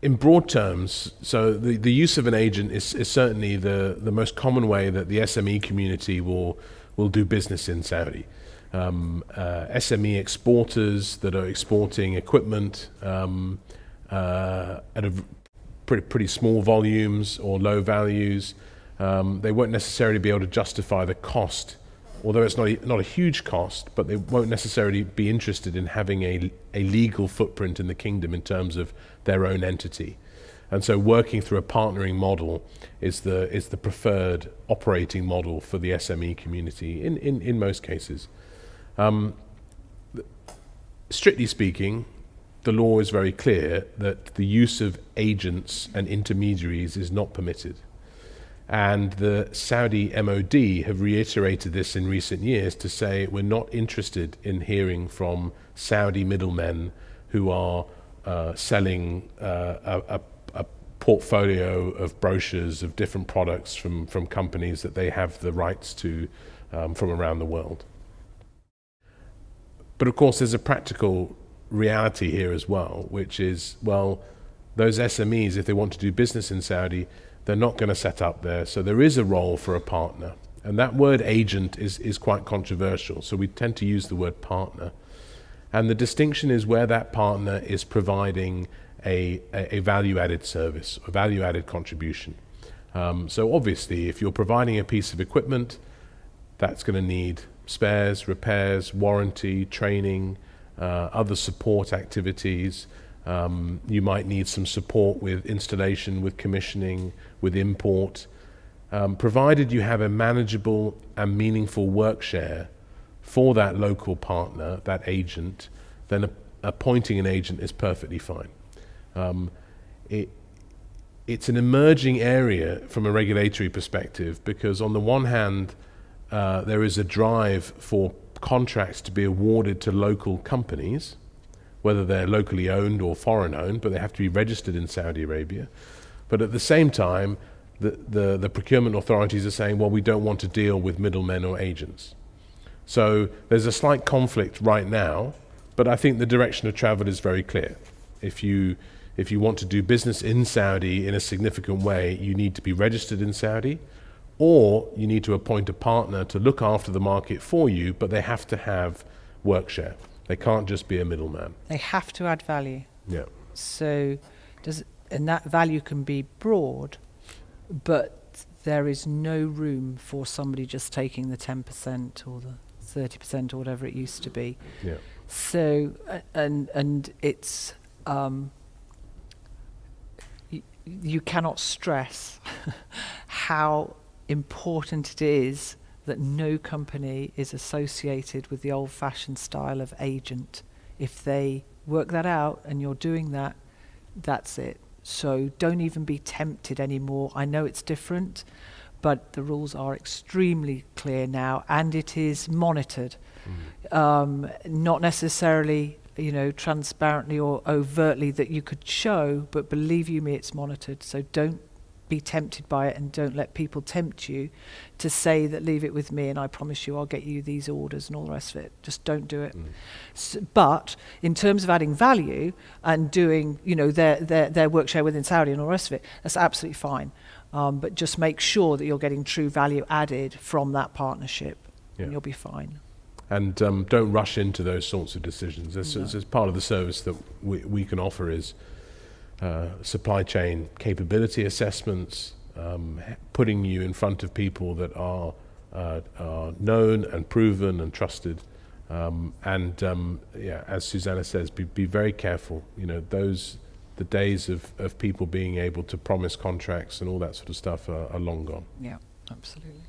in broad terms, so the use of an agent is certainly the most common way that the SME community will do business in Saudi. SME exporters that are exporting equipment at a pretty small volumes or low values, they won't necessarily be able to justify the cost, although it's not a huge cost, but they won't necessarily be interested in having a legal footprint in the kingdom in terms of their own entity. And so working through a partnering model is the preferred operating model for the SME community in most cases. Strictly speaking, the law is very clear that the use of agents and intermediaries is not permitted. And the Saudi MOD have reiterated this in recent years to say we're not interested in hearing from Saudi middlemen who are selling a portfolio of brochures of different products from companies that they have the rights to from around the world. But of course there's a practical reality here as well, which is, well, those SMEs, if they want to do business in Saudi, they're not going to set up there. So there is a role for a partner. And that word agent is quite controversial. So we tend to use the word partner. And the distinction is where that partner is providing a value-added service, a value-added contribution. So obviously, if you're providing a piece of equipment, that's going to need spares, repairs, warranty, training, other support activities. You might need some support with installation, with commissioning, with import. Provided you have a manageable and meaningful work share for that local partner, that agent, then appointing an agent is perfectly fine. It's an emerging area from a regulatory perspective because on the one hand, there is a drive for contracts to be awarded to local companies, whether they're locally owned or foreign owned, but they have to be registered in Saudi Arabia. But at the same time, the procurement authorities are saying, well, we don't want to deal with middlemen or agents. So there's a slight conflict right now, but I think the direction of travel is very clear. If you want to do business in Saudi in a significant way, you need to be registered in Saudi, or you need to appoint a partner to look after the market for you, but they have to have work share. They can't just be a middleman. They have to add value. Yeah. So and that value can be broad, but there is no room for somebody just taking the 10% or the 30% or whatever it used to be. Yeah. So and it's you cannot stress how important it is that no company is associated with the old-fashioned style of agent. If they work that out and you're doing that, that's it. So don't even be tempted anymore. I know it's different, but the rules are extremely clear now, and it is monitored. Not necessarily, transparently or overtly that you could show, but believe you me, it's monitored. So don't be tempted by it, and don't let people tempt you to say that leave it with me and I promise you I'll get you these orders and all the rest of it. Just don't do it. But in terms of adding value and doing their work share within Saudi and all the rest of it, that's absolutely fine. But just make sure that you're getting true value added from that partnership, and you'll be fine. And don't rush into those sorts of decisions. As part of the service that we can offer is supply chain capability assessments, putting you in front of people that are known and proven and trusted, as Susanna says, be very careful. The days of people being able to promise contracts and all that sort of stuff are long gone. Yeah, absolutely.